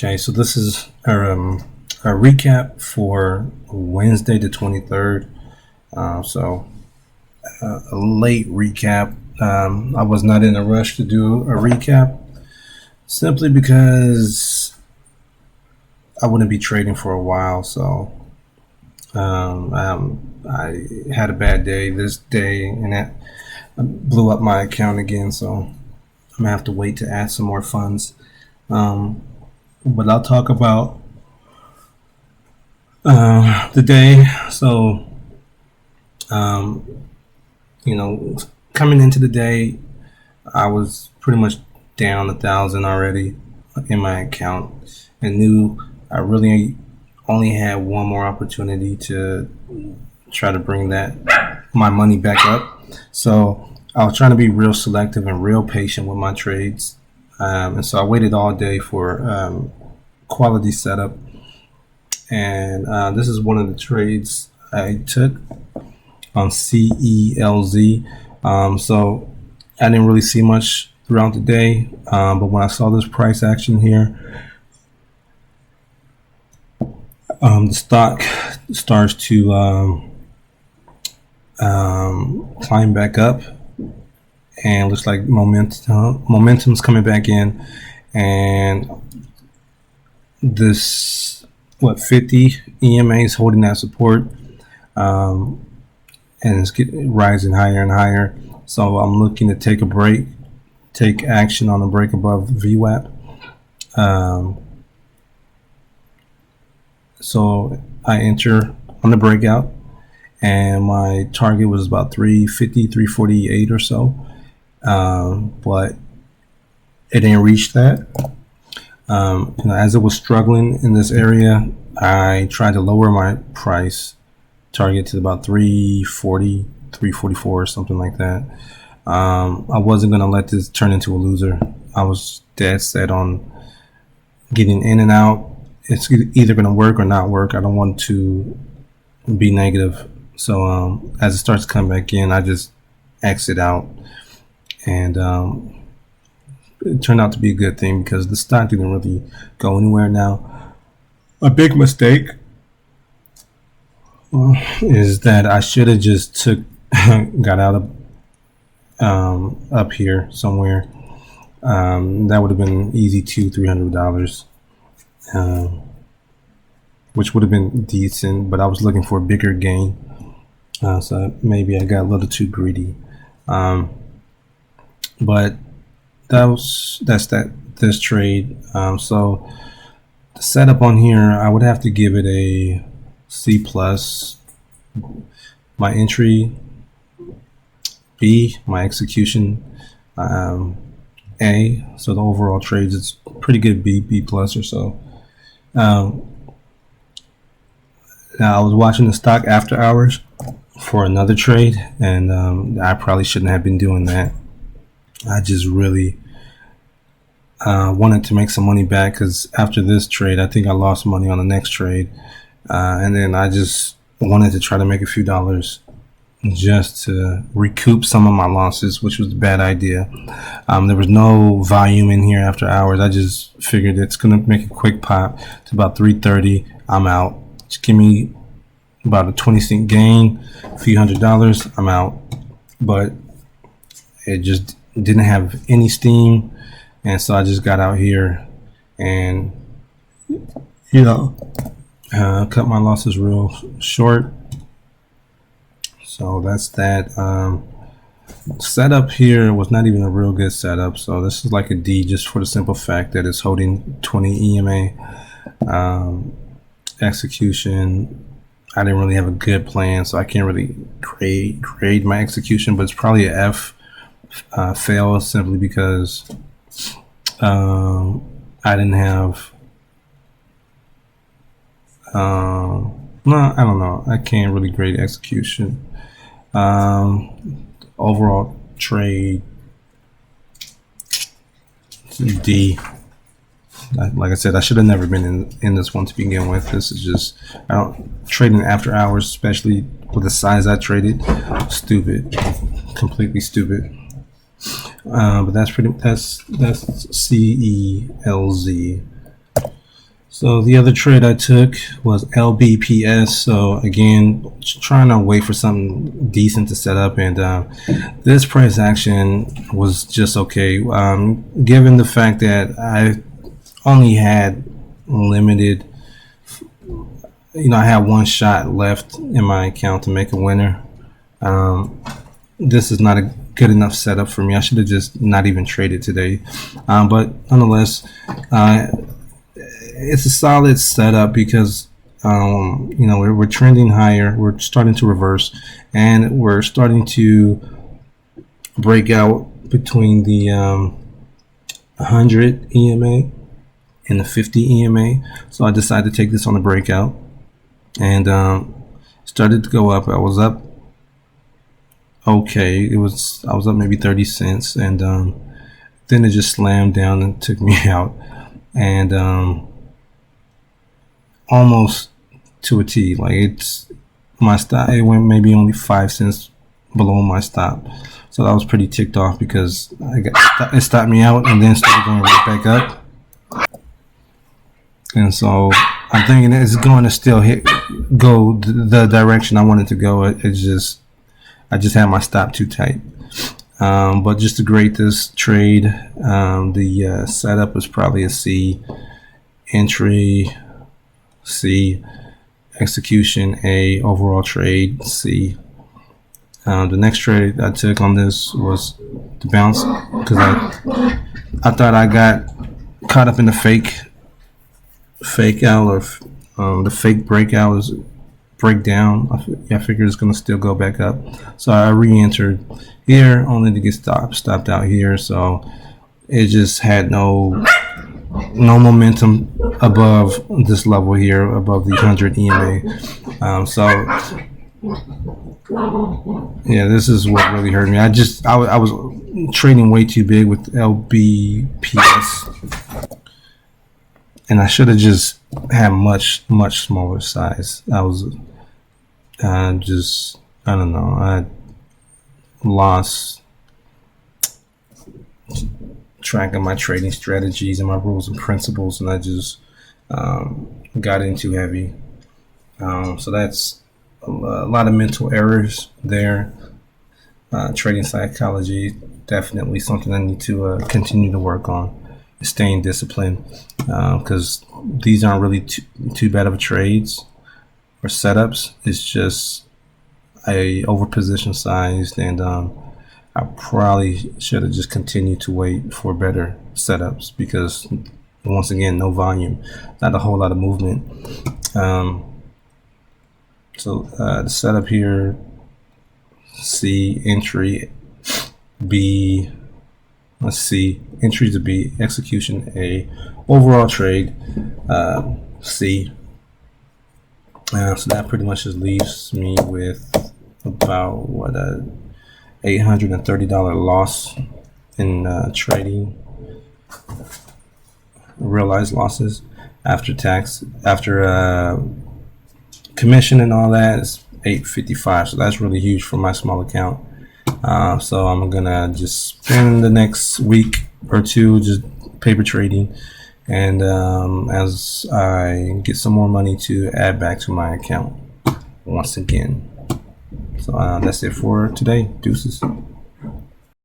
Okay, so this is a recap for Wednesday the 23rd. A late recap. I was not in a rush to do a recap simply because I wouldn't be trading for a while. So I had a bad day this day, and that blew up my account again. So I'm gonna have to wait to add some more funds. But I'll talk about the day. So, coming into the day, I was pretty much down 1,000 already in my account, and knew I really only had one more opportunity to try to bring my money back up. So I was trying to be real selective and real patient with my trades. And so I waited all day for quality setup. And this is one of the trades I took on CELZ. So I didn't really see much throughout the day. But when I saw this price action here, the stock starts to climb back up. And looks like momentum's coming back in, and this 50 EMA is holding that support, and it's rising higher and higher. So I'm looking to take action on a break above VWAP. So I enter on the breakout, and my target was about 350, 348 or so. But it didn't reach that. As it was struggling in this area, I tried to lower my price target to about 340, 344 or something like that. I wasn't going to let this turn into a loser. I was dead set on getting in and out. It's either going to work or not work. I don't want to be negative. So as it starts to come back in, I just exit out. And it turned out to be a good thing because the stock didn't really go anywhere. Now, a big mistake is that I should have just got out of up here somewhere. That would have been easy $200-300, which would have been decent. But I was looking for a bigger gain, so maybe I got a little too greedy. But that's this trade. So the setup on here, I would have to give it a C+. My entry B, my execution A. So the overall trades, it's pretty good B+ or so. Now I was watching the stock after hours for another trade, and I probably shouldn't have been doing that. I just really wanted to make some money back, because after this trade, I think I lost money on the next trade. And then I just wanted to try to make a few dollars just to recoup some of my losses, which was a bad idea. There was no volume in here after hours. I just figured it's going to make a quick pop to about 330. I'm out. Just give me about a 20-cent gain, a few $100. I'm out. But it just didn't have any steam, and so I just got out here and cut my losses real short. So that's that. Setup here was not even a real good setup, so this is like a D, just for the simple fact that it's holding 20 EMA. Execution, I didn't really have a good plan, so I can't really grade my execution, but it's probably a F. Fail simply because I didn't have no, I don't know, I can't really grade execution. Overall trade D. Like I said, I should have never been in this one to begin with. This is just, I don't trading after hours, especially with the size I traded. Stupid, completely stupid. But that's CELZ. So the other trade I took was LBPS. So again, trying to wait for something decent to set up, and this price action was just okay. Given the fact that I only had limited, I had one shot left in my account to make a winner. This is not a good enough setup for me. I should have just not even traded today. But nonetheless, it's a solid setup because we're trending higher. We're starting to reverse, and we're starting to break out between the 100 EMA and the 50 EMA. So I decided to take this on a breakout, and started to go up. I was up okay. I was up maybe 30 cents, and then it just slammed down and took me out, and almost to a T. Like, it's my stop, it went maybe only 5 cents below my stop, so I was pretty ticked off because it stopped me out and then started going right back up. And so I'm thinking it's going to still go the direction I wanted to go. I just had my stop too tight. But just to grade this trade, the setup is probably a C, entry C, execution A, overall trade C. The next trade I took on this was the bounce, because I thought I got caught up in the fake out, or the fake breakout is breakdown. I figured it's gonna still go back up, so I re-entered here only to get stopped out here. So it just had no momentum above this level here, above the 100 EMA. So yeah, this is what really hurt me. I was trading way too big with LBPS, and I should have just had much smaller size. I was I don't know, I lost track of my trading strategies and my rules and principles, and I just got in too heavy. So that's a lot of mental errors there. Trading psychology, definitely something I need to continue to work on. Staying disciplined, because these aren't really too bad of trades or setups. It's just a overposition sized, and I probably should have just continued to wait for better setups, because once again, no volume, not a whole lot of movement. So the setup here, C, entry B, let's see, entry to B, execution A, overall trade C. So that pretty much just leaves me with about a $830 loss in trading, realized losses after tax, after commission and all that. Is $855. So that's really huge for my small account. So I'm gonna just spend the next week or two just paper trading, and as I get some more money to add back to my account once again. So that's it for today. Deuces.